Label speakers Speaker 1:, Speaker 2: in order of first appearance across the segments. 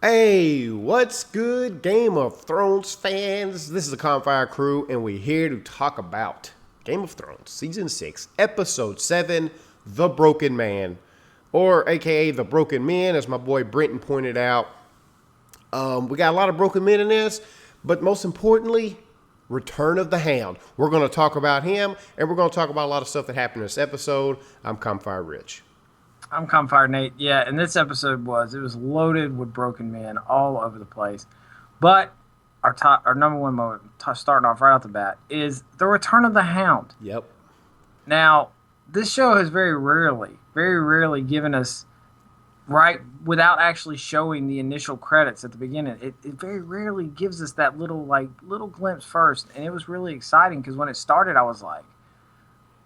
Speaker 1: Hey, what's good, Game of Thrones fans? This is the Campfire Crew, and we're here to talk about Game of Thrones Season 6, Episode 7, The Broken Man, or aka The Broken Men, as my boy Brenton pointed out. We got a lot of broken men in this, but most importantly, Return of the Hound. We're going to talk about him, and we're going to talk about a lot of stuff that happened in this episode. I'm Campfire Rich.
Speaker 2: I'm Campfire Nate. Yeah, and this episode was loaded with broken men all over the place. But our number one moment, starting off right off the bat, is the return of the Hound.
Speaker 1: Yep.
Speaker 2: Now, this show has very rarely given us right without actually showing the initial credits at the beginning. It very rarely gives us that little glimpse first, and it was really exciting because when it started, I was like,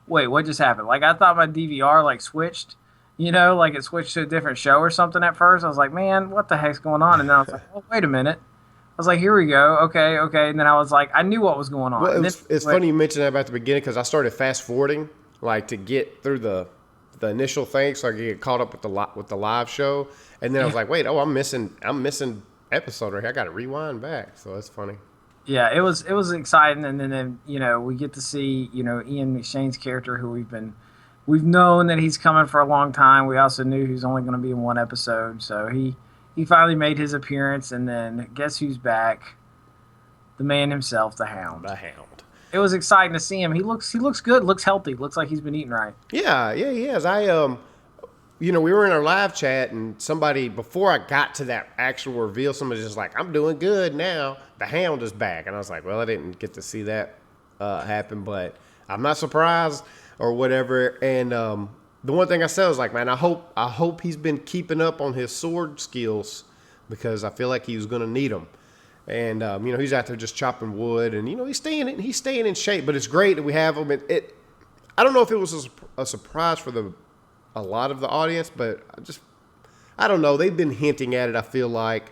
Speaker 2: "Wait, what just happened?" Like I thought my DVR switched. Like it switched to a different show or something at first. I was like, man, what the heck's going on? And then I was like, oh, wait a minute. I was like, here we go. Okay. And then I was like, I knew what was going on.
Speaker 1: Well, it's funny you mentioned that about the beginning because I started fast forwarding to get through the initial thing so I could get caught up with the live show. And then I was like, wait, I'm missing episode right here. I got to rewind back. So that's funny.
Speaker 2: Yeah, it was exciting. And then we get to see, Ian McShane's character who we've known that he's coming for a long time. We also knew he was only going to be in one episode. So he finally made his appearance, and then guess who's back? The man himself, the Hound.
Speaker 1: The Hound.
Speaker 2: It was exciting to see him. He looks good, looks healthy, looks like he's been eating right.
Speaker 1: Yeah, he is. We were in our live chat, and somebody, before I got to that actual reveal, somebody's just like, I'm doing good now. The Hound is back. And I was like, well, I didn't get to see that happen, but I'm not surprised or whatever. And the one thing I said was like, man, I hope he's been keeping up on his sword skills because I feel like he was going to need them. And he's out there just chopping wood, and he's staying in shape. But it's great that we have him. I don't know if it was a surprise for a lot of the audience, but I don't know. They've been hinting at it. I feel like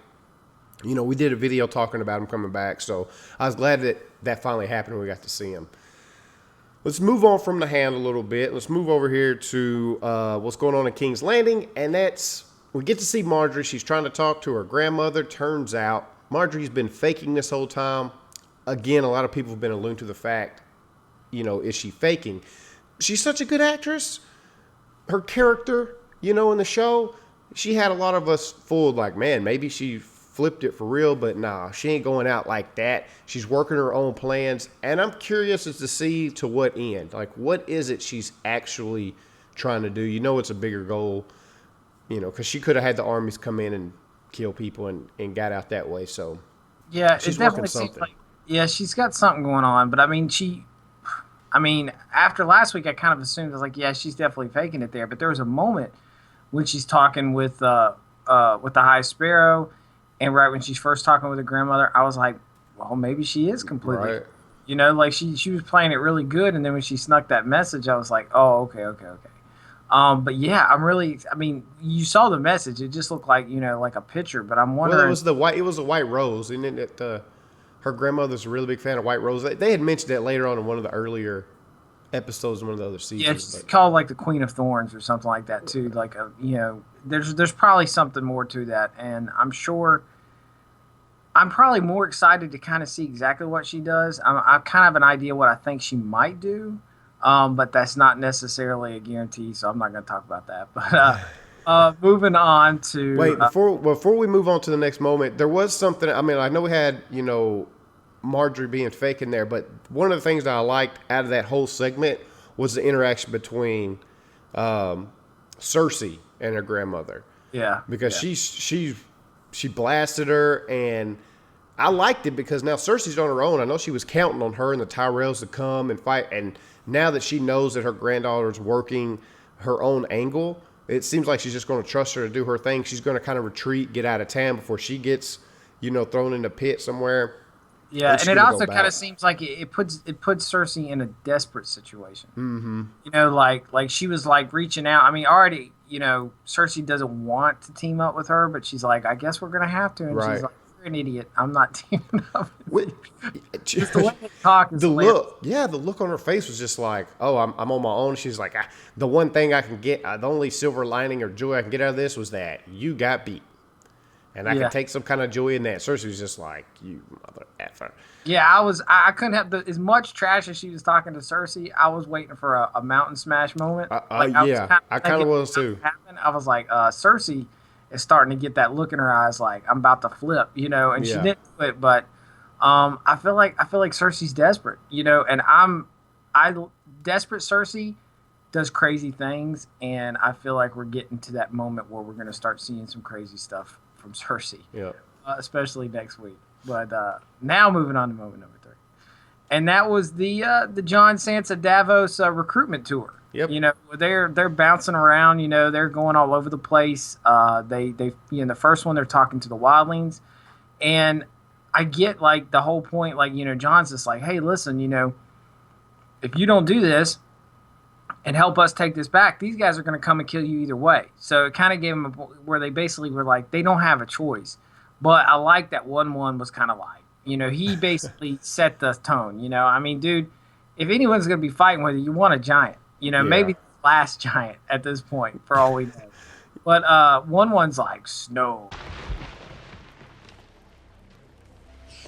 Speaker 1: we did a video talking about him coming back, so I was glad that finally happened and we got to see him. Let's move on from the Hound a little bit. Let's move over here to what's going on in King's Landing, and we get to see Margery. She's trying to talk to her grandmother. Turns out Margery's been faking this whole time. Again, a lot of people have been alluding to the fact, is she faking? She's such a good actress. Her character, in the show, she had a lot of us fooled like, man, maybe she flipped it for real, but nah, she ain't going out like that. She's working her own plans, and I'm curious as to see to what end. Like, what is it she's actually trying to do? It's a bigger goal, because she could have had the armies come in and kill people and got out that way. So
Speaker 2: yeah,
Speaker 1: she's
Speaker 2: it definitely
Speaker 1: working something.
Speaker 2: She's got something going on. But after last week, I kind of assumed I was like, yeah, she's definitely faking it there. But there was a moment when she's talking with the High Sparrow. And right when she's first talking with her grandmother, I was like, well, maybe she is completely,
Speaker 1: right.
Speaker 2: She was playing it really good. And then when she snuck that message, I was like, oh, okay. But yeah, you saw the message. It just looked like, like a picture, but I'm wondering.
Speaker 1: Well, it was a white rose. And then her grandmother's a really big fan of white rose. They had mentioned that later on in one of the earlier episodes in one of the other seasons.
Speaker 2: Yeah, it's called the Queen of Thorns or something like that too. There's probably something more to that, and I'm sure I'm probably more excited to kind of see exactly what she does. I kind of have an idea what I think she might do, but that's not necessarily a guarantee, so I'm not going to talk about that. But moving on to
Speaker 1: wait before we move on to the next moment, there was something. I know we had Margery being fake in there, but one of the things that I liked out of that whole segment was the interaction between Cersei and her grandmother.
Speaker 2: Yeah.
Speaker 1: Because she blasted her, and I liked it because now Cersei's on her own. I know she was counting on her and the Tyrells to come and fight, and now that she knows that her granddaughter's working her own angle, it seems like she's just going to trust her to do her thing. She's going to kind of retreat, get out of town before she gets, thrown in the pit somewhere.
Speaker 2: Yeah, and it also kind of seems like it puts Cersei in a desperate situation.
Speaker 1: Mm-hmm.
Speaker 2: Like she was reaching out. Already, Cersei doesn't want to team up with her, but she's like, I guess we're gonna have to. And
Speaker 1: right.
Speaker 2: She's like, you're an idiot. I'm not teaming up.
Speaker 1: Just
Speaker 2: the way they talk is
Speaker 1: the look on her face was just like, oh, I'm on my own. She's like, the one thing I can get, the only silver lining or joy I can get out of this was that you got beat. And I could take some kind of joy in that. Cersei was just like, you mother effer.
Speaker 2: Yeah, I couldn't have as much trash as she was talking to Cersei. I was waiting for a mountain smash moment.
Speaker 1: I kind of was too.
Speaker 2: I was like, Cersei is starting to get that look in her eyes, like I'm about to flip, and she didn't do it. But I feel like Cersei's desperate, and I desperate Cersei does crazy things, and I feel like we're getting to that moment where we're going to start seeing some crazy stuff from Cersei, especially next week. But now moving on to moment number 3, and that was the Jon Sansa Davos recruitment tour.
Speaker 1: Yep.
Speaker 2: They're bouncing around. They're going all over the place. They the first one they're talking to the wildlings, and I get like the whole point. Like Jon's just like, hey, listen, if you don't do this and help us take this back, these guys are going to come and kill you either way. So it kind of gave them where they basically were like, they don't have a choice. But I like that 1-1 was kind of like, he basically set the tone. I mean, dude, if anyone's going to be fighting with you want a giant. Maybe the last giant at this point, for all we know. But 1-1's like, snow.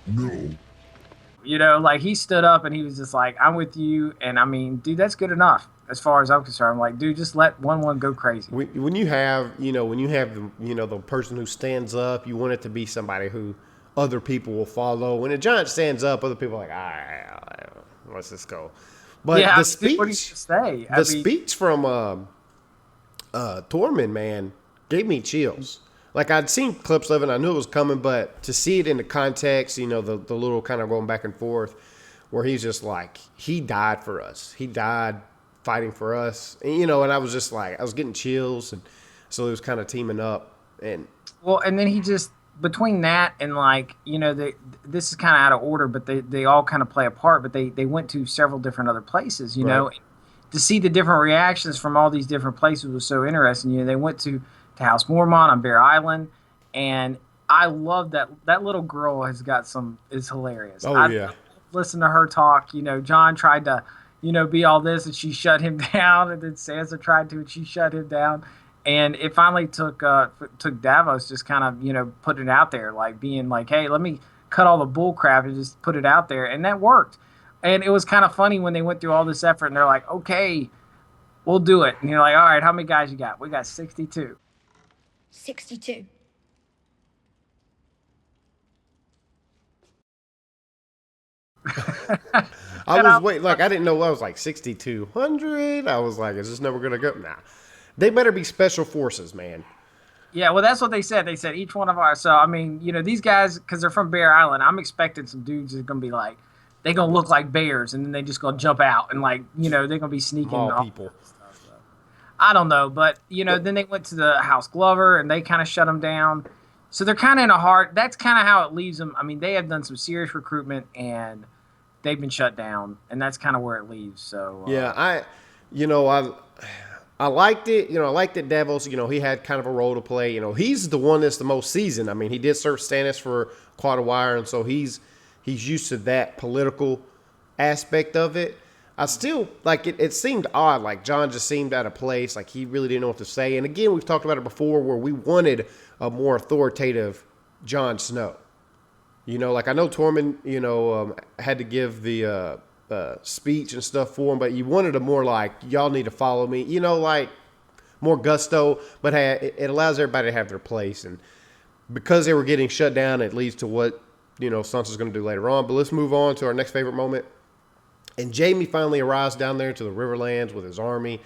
Speaker 2: No. Like he stood up and he was just like, I'm with you. And I mean, dude, that's good enough as far as I'm concerned. I'm like, dude, just let 1-1 go crazy.
Speaker 1: When you have the person who stands up, you want it to be somebody who other people will follow. When a giant stands up, other people are like, all right, let's just go. But the speech,
Speaker 2: what do you say?
Speaker 1: Speech from Tormund, man, gave me chills. Like I'd seen clips of it, and I knew it was coming, but to see it in the context, the little kind of going back and forth, where he's just like, he died for us. He died fighting for us, and I was just like, I was getting chills, and so it was kind of teaming up, and
Speaker 2: then he just between that and like this is kind of out of order, but they all kind of play a part, but they went to several different other places, know, to see the different reactions from all these different places was so interesting. They went to House Mormont on Bear Island, and I love that little girl is hilarious. Listen to her talk. Jon tried to be all this, and she shut him down, and then Sansa tried to, and she shut him down, and it finally took Davos just kind of put it out there, like being like, hey, let me cut all the bull crap and just put it out there, and that worked. And it was kind of funny when they went through all this effort, and they're like, okay, we'll do it, and you're like, all right, how many guys you got? We got 62.
Speaker 3: 62.
Speaker 1: I was waiting, like I didn't know. I was like 6,200. I was like, is this never gonna go? Nah, they better be special forces, man.
Speaker 2: Yeah, well, that's what they said. They said each one of ours. So I mean, these guys, because they're from Bear Island, I'm expecting some dudes that are gonna be like, they're gonna look like bears, and then they just gonna jump out and like, they're gonna be sneaking.
Speaker 1: All people.
Speaker 2: I don't know, but then they went to the House Glover and they kind of shut them down. So they're kind of in a hard. That's kind of how it leaves them. I mean, they have done some serious recruitment and they've been shut down, and that's kind of where it leaves. So
Speaker 1: yeah, I liked it. I liked that Davos. He had kind of a role to play. He's the one that's the most seasoned. I mean, he did serve Stannis for quite a while, and so he's used to that political aspect of it. I still, like, it seemed odd. Like, Jon just seemed out of place. Like, he really didn't know what to say. And again, we've talked about it before where we wanted a more authoritative Jon Snow. Like, I know Tormund, had to give the speech and stuff for him, but you wanted a more like, y'all need to follow me, like more gusto. But hey, it allows everybody to have their place. And because they were getting shut down, it leads to what, Sansa's going to do later on. But let's move on to our next favorite moment. And Jaime finally arrives down there to the Riverlands with his army.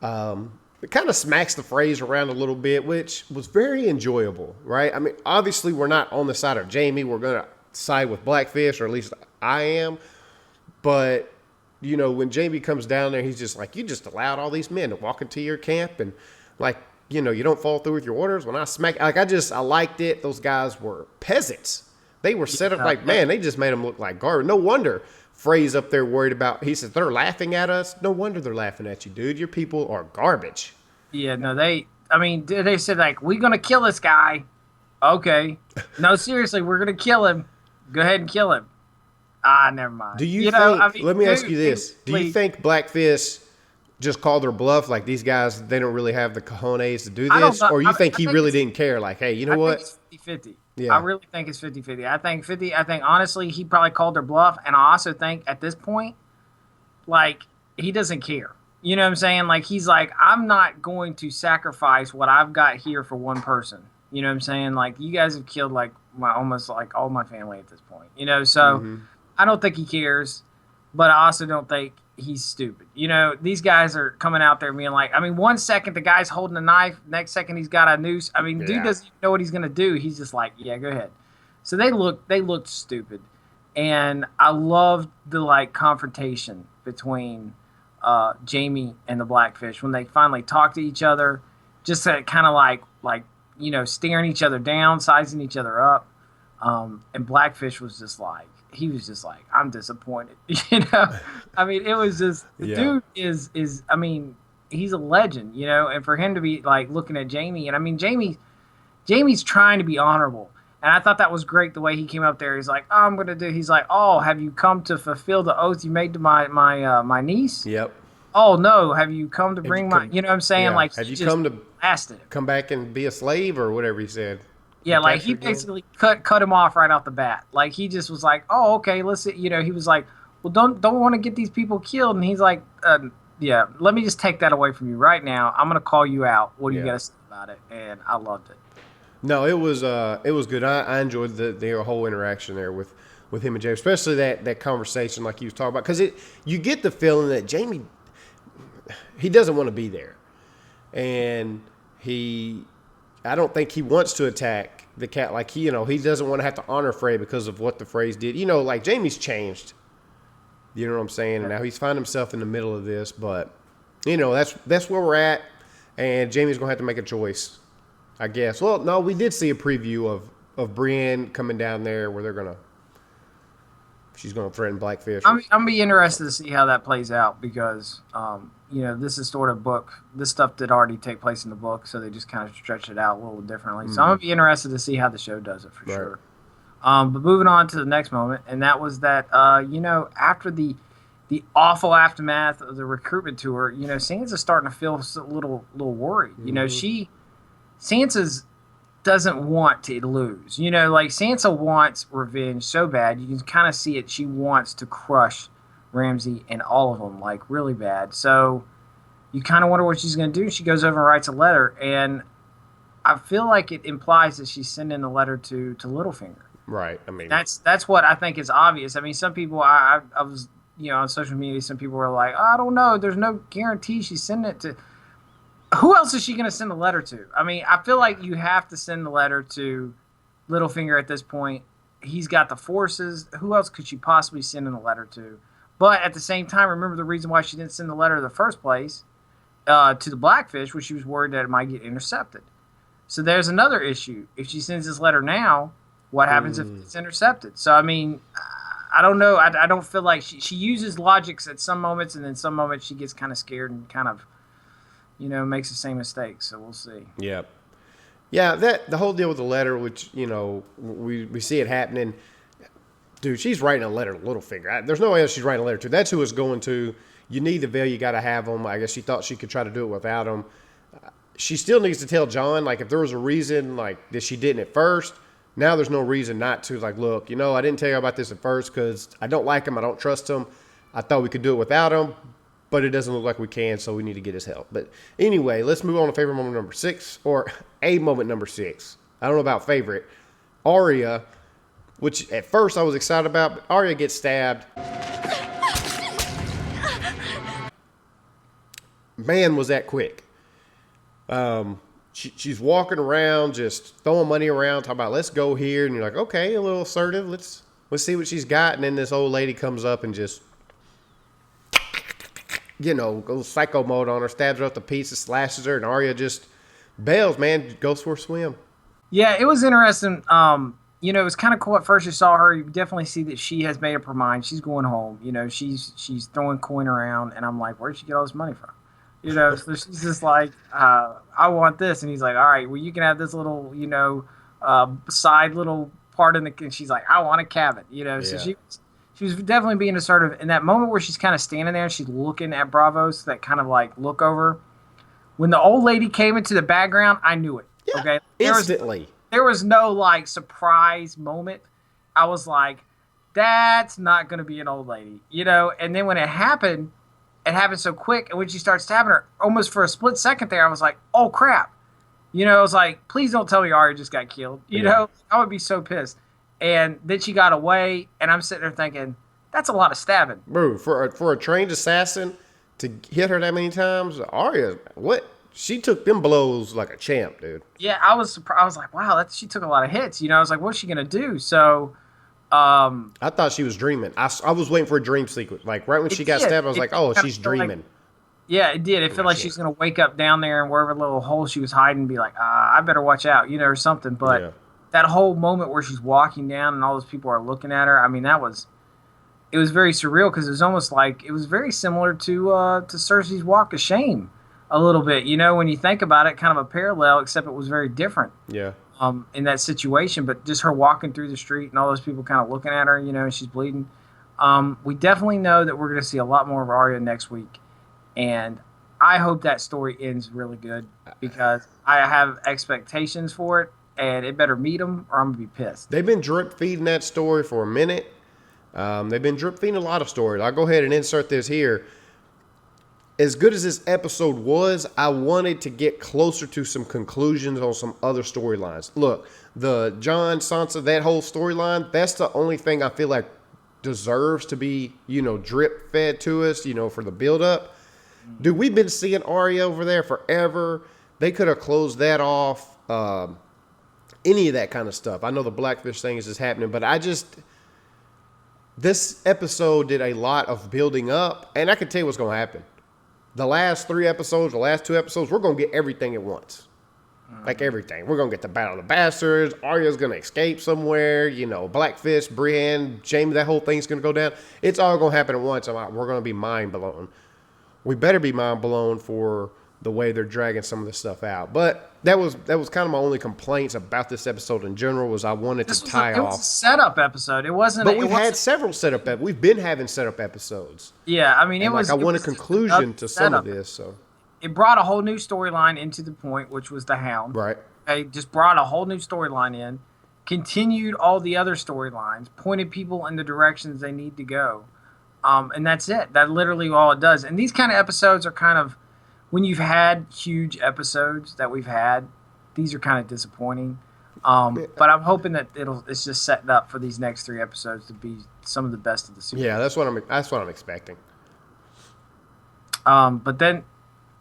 Speaker 1: It kind of smacks the phrase around a little bit, which was very enjoyable, right? I mean, obviously, we're not on the side of Jaime. We're going to side with Blackfish, or at least I am. But, when Jaime comes down there, he's just like, you just allowed all these men to walk into your camp. And, like, you don't follow through with your orders. When I smack, like, I liked it. Those guys were peasants. They were set up like, man, they just made them look like garbage. No wonder Frey's up there worried about, he says, they're laughing at us. No wonder they're laughing at you, dude. Your people are garbage.
Speaker 2: Yeah, no, they said, like, we're going to kill this guy. Okay. No, seriously, we're going to kill him. Go ahead and kill him. Never mind.
Speaker 1: Do you think, let me ask you this. Do you think Blackfish just called her bluff? Like these guys, they don't really have the cojones to do
Speaker 2: I don't
Speaker 1: this,
Speaker 2: know.
Speaker 1: or you think
Speaker 2: I
Speaker 1: he
Speaker 2: think
Speaker 1: really didn't care? Like, hey, you know
Speaker 2: I think
Speaker 1: what?
Speaker 2: it's 50-50.
Speaker 1: Yeah.
Speaker 2: I really think it's 50-50. I think honestly he probably called her bluff, and I also think at this point, like, he doesn't care. You know what I'm saying? Like, he's like, I'm not going to sacrifice what I've got here for one person. You know what I'm saying? Like, you guys have killed like my almost like all my family at this point. You know, so I don't think he cares, but I also don't think he's stupid. You know, these guys are coming out there being like, I mean, 1 second the guy's holding a knife, next second he's got a noose. I mean, dude doesn't even know what he's gonna do. He's just like, yeah, go ahead. So they looked stupid, and I loved the like confrontation between Jamie and the Blackfish when they finally talked to each other, just that kind of like you know, staring each other down, sizing each other up. And Blackfish was just like, he was just like, I'm disappointed. You know, I mean, it was just the dude is I mean, he's a legend, you know, and for him to be like looking at Jamie, and I mean, Jamie's trying to be honorable. And I thought that was great the way he came up there. He's like, oh, I'm going to do. He's like, oh, have you come to fulfill the oath you made to my niece?
Speaker 1: Yep.
Speaker 2: Oh no, have you come to bring my? You know what I'm saying?
Speaker 1: Yeah.
Speaker 2: Like,
Speaker 1: have you come to
Speaker 2: blasted him.
Speaker 1: Come back and be a slave or whatever he said?
Speaker 2: Yeah, like he basically cut him off right off the bat. Like he just was like, oh, okay, listen. You know, he was like, well, don't want to get these people killed. And he's like, yeah, let me just take that away from you right now. I'm gonna call you out. What do you got to say about it? And I loved it.
Speaker 1: No, it was good. I enjoyed the whole interaction there with him and Jamie, especially that conversation like you was talking about, because you get the feeling that Jamie, he doesn't want to be there, and I don't think he wants to attack the cat. Like he doesn't want to have to honor Frey because of what the Freys did. You know, like Jamie's changed. You know what I'm saying? And now he's found himself in the middle of this, but you know that's where we're at, and Jamie's gonna have to make a choice, I guess. Well, no, we did see a preview of Brienne coming down there where she's gonna threaten Blackfish.
Speaker 2: I'm be interested to see how that plays out because you know, this is sort of this stuff did already take place in the book, so they just kind of stretched it out a little differently. So I'm gonna be interested to see how the show does it for sure. But moving on to the next moment, and that was that you know, after the awful aftermath of the recruitment tour, you know, Sansa's starting to feel a little worried. You know, Sansa's doesn't want to lose. You know, like Sansa wants revenge so bad. You can kind of see it. She wants to crush Ramsay and all of them, like really bad. So you kind of wonder what she's going to do. She goes over and writes a letter, and I feel like it implies that she's sending the letter to Littlefinger.
Speaker 1: Right. I mean,
Speaker 2: that's what I think is obvious. I mean, some people I was, you know, on social media, some people were like, oh, I don't know, there's no guarantee she's sending it to. Who else is she going to send the letter to? I mean, I feel like you have to send the letter to Littlefinger at this point. He's got the forces. Who else could she possibly send in a letter to? But at the same time, remember the reason why she didn't send the letter in the first place to the Blackfish was she was worried that it might get intercepted. So there's another issue. If she sends this letter now, what happens if it's intercepted? So, I mean, I don't know. I don't feel like she uses logics at some moments, and then some moments she gets kind of scared and kind of, you know, makes the same mistakes. So we'll see.
Speaker 1: Yeah. Yeah, the whole deal with the letter, which, you know, we see it happening. Dude, she's writing a letter to Littlefinger. There's no way else she's writing a letter to. That's who it's going to. You need the veil. You got to have them. I guess she thought she could try to do it without them. She still needs to tell Jon, like, if there was a reason, like, that she didn't at first, now there's no reason not to. Like, look, you know, I didn't tell you about this at first because I don't like him. I don't trust him. I thought we could do it without him, but it doesn't look like we can, so we need to get his help. But anyway, let's move on to favorite moment number 6, or a moment number 6. I don't know about favorite. Aryia, which at first I was excited about, but Aryia gets stabbed. Man, was that quick. She's walking around, just throwing money around, talking about, let's go here. And you're like, okay, a little assertive. Let's see what she's got. And then this old lady comes up and just, you know, goes psycho mode on her, stabs her up to pieces, slashes her, and Aryia just bails, man, goes for a swim.
Speaker 2: Yeah, it was interesting. You know, it was kind of cool at first. You saw her, you definitely see that she has made up her mind. She's going home. You know, she's throwing coin around, and I'm like, where'd she get all this money from? You know, so she's just like, I want this. And he's like, all right, well, you can have this little, you know, side little part in the, and she's like, I want a cabin, you know. So She was definitely being assertive in that moment where she's kind of standing there and she's looking at Bravos, that kind of like look over. When the old lady came into the background, I knew it.
Speaker 1: Yeah,
Speaker 2: Okay,
Speaker 1: instantly.
Speaker 2: There was no like surprise moment. I was like, that's not going to be an old lady, you know. And then when it happened so quick. And when she starts stabbing her, almost for a split second there, I was like, oh crap. You know, I was like, please don't tell me Arya just got killed. You know, I would be so pissed. And then she got away, and I'm sitting there thinking, that's a lot of stabbing.
Speaker 1: Bro, for a trained assassin to hit her that many times, Arya, what? She took them blows like a champ, dude.
Speaker 2: Yeah, I was surprised. I was like, wow, she took a lot of hits. You know, I was like, what's she going to do? So,
Speaker 1: I thought she was dreaming. I was waiting for a dream sequence. Like, right when she got stabbed, I was like, oh, she's dreaming.
Speaker 2: Yeah, it did. It felt like she's going to wake up down there and wherever little hole she was hiding and be like, I better watch out, you know, or something. But that whole moment where she's walking down and all those people are looking at her, I mean, it was very surreal because it was almost like, it was very similar to Cersei's walk of shame a little bit. You know, when you think about it, kind of a parallel, except it was very different.
Speaker 1: Yeah.
Speaker 2: In that situation, but just her walking through the street and all those people kind of looking at her, you know, and she's bleeding. We definitely know that we're going to see a lot more of Arya next week. And I hope that story ends really good because I have expectations for it, and it better meet them or I'm going to be pissed.
Speaker 1: They've been drip feeding that story for a minute. They've been drip feeding a lot of stories. I'll go ahead and insert this here. As good as this episode was, I wanted to get closer to some conclusions on some other storylines. Look, the Jon, Sansa, that whole storyline, that's the only thing I feel like deserves to be, you know, drip fed to us, you know, for the build-up. Dude, we've been seeing Aryia over there forever. They could have closed that off. Any of that kind of stuff. I know the Blackfish thing is just happening, but this episode did a lot of building up, and I can tell you what's going to happen. The last 3 episodes, the last 2 episodes, we're going to get everything at once. Like everything. We're going to get the Battle of the Bastards. Arya's going to escape somewhere. You know, Blackfish, Brienne, Jaime, that whole thing's going to go down. It's all going to happen at once. We're going to be mind blown. We better be mind blown for the way they're dragging some of this stuff out. But that was kind of my only complaints about this episode in general was I wanted to tie off. It was
Speaker 2: a setup episode. It wasn't.
Speaker 1: But we've had several setup. We've been having setup episodes.
Speaker 2: Yeah, I mean,
Speaker 1: I want a conclusion to some of this. So
Speaker 2: it brought a whole new storyline into the point, which was the Hound.
Speaker 1: Right.
Speaker 2: They just brought a whole new storyline in, continued all the other storylines, pointed people in the directions they need to go, and that's it. That's literally all it does. And these kind of episodes are kind of, when you've had huge episodes that we've had, these are kind of disappointing. But I'm hoping that it's just setting up for these next 3 episodes to be some of the best of the series.
Speaker 1: Yeah, that's what I'm expecting.
Speaker 2: But then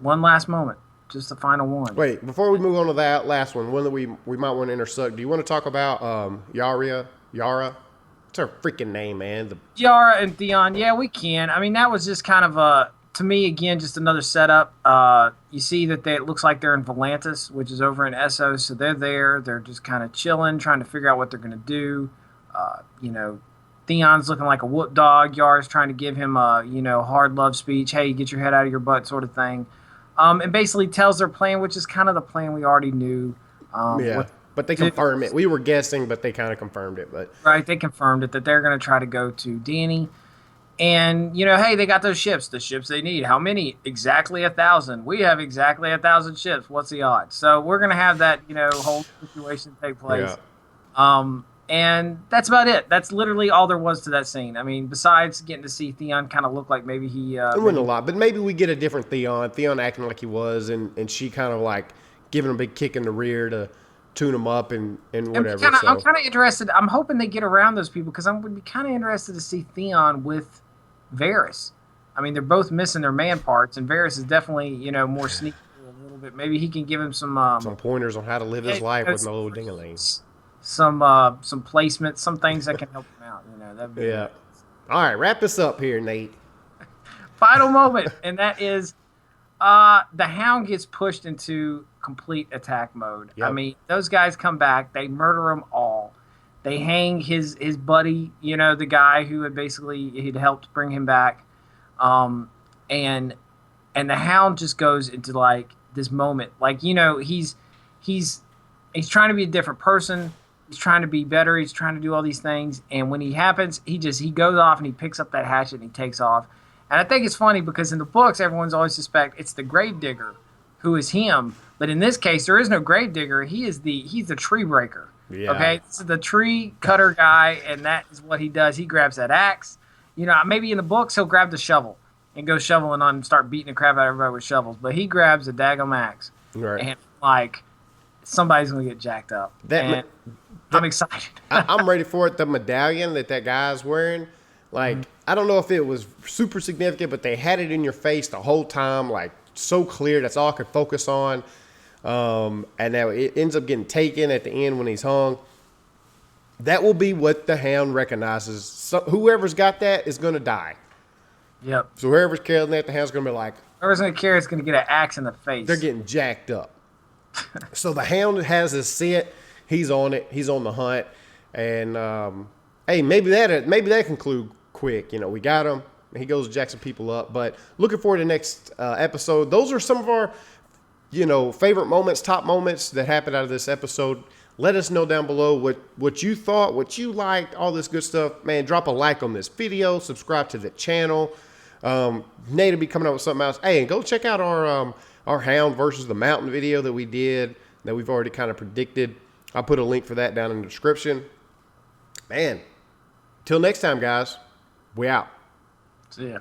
Speaker 2: one last moment, just the final one.
Speaker 1: Wait, before we move on to that last one that we might want to intersect, do you want to talk about Yara? It's her freaking name, man.
Speaker 2: Yara and Theon, yeah, we can. I mean, that was just kind of to me, again, just another setup. You see that it looks like they're in Volantis, which is over in Essos, so they're there. They're just kind of chilling, trying to figure out what they're going to do. You know, Theon's looking like a whoop dog. Yara's trying to give him a, you know, hard love speech. Hey, get your head out of your butt sort of thing. And basically tells their plan, which is kind of the plan we already knew.
Speaker 1: But they confirmed it. We were guessing, but they kind of confirmed it.
Speaker 2: Right, they confirmed it, that they're going to try to go to Dany. And, you know, hey, they got those ships, the ships they need. How many? Exactly 1,000. We have exactly 1,000 ships. What's the odds? So we're going to have that, you know, whole situation take place. Yeah. And that's about it. That's literally all there was to that scene. I mean, besides getting to see Theon kind of look like maybe he...
Speaker 1: it wasn't a lot, but maybe we get a different Theon. Theon acting like he was, and she kind of like giving him a big kick in the rear to tune him up and whatever.
Speaker 2: I'm kind of interested. I'm hoping they get around those people because I would be kind of interested to see Theon with Varys. I mean, they're both missing their man parts, and Varys is definitely, you know, more sneaky a little bit. Maybe he can give him some
Speaker 1: pointers on how to live his life with no little ding-a-lings.
Speaker 2: Some placements, some things that can help him out. You know, that'd be
Speaker 1: All right, wrap this up here, Nate.
Speaker 2: Final moment, and that is the Hound gets pushed into complete attack mode. Yep. I mean, those guys come back, they murder them all. They hang his buddy, you know, the guy who he'd helped bring him back, and the Hound just goes into like this moment, like, you know, he's trying to be a different person. He's trying to be better. He's trying to do all these things. And when he happens, he goes off and he picks up that hatchet and he takes off. And I think it's funny because in the books, everyone's always suspect it's the grave digger who is him. But in this case, there is no grave digger. He's the tree breaker.
Speaker 1: Yeah.
Speaker 2: Okay. So the tree cutter guy. And that is what he does. He grabs that axe. Maybe in the books, he'll grab the shovel and go shoveling on and start beating the crap out of everybody with shovels. But he grabs a daggum axe.
Speaker 1: Right.
Speaker 2: And somebody's going to get jacked up. I'm excited.
Speaker 1: I'm ready for it. The medallion that guy's wearing, I don't know if it was super significant, but they had it in your face the whole time, so clear. That's all I could focus on. And now it ends up getting taken at the end when he's hung. That will be what the Hound recognizes. So, whoever's got that is going to die.
Speaker 2: Yep.
Speaker 1: So whoever's carrying that, the Hound's going to be like,
Speaker 2: whoever's going to carry it's going to get an axe in the face.
Speaker 1: they're getting jacked up. So the Hound has his scent. He's on it. He's on the hunt. And, hey, maybe that conclude quick. We got him. He goes jack some people up. But looking forward to the next episode. Those are some of our, favorite moments, top moments that happened out of this episode. Let us know down below what you thought, what you liked, all this good stuff. Man, drop a like on this video. Subscribe to the channel. Nate will be coming up with something else. Hey, and go check out our Hound versus the Mountain video that we did that we've already kind of predicted. I'll put a link for that down in the description. Man, till next time, guys. We out.
Speaker 2: See ya.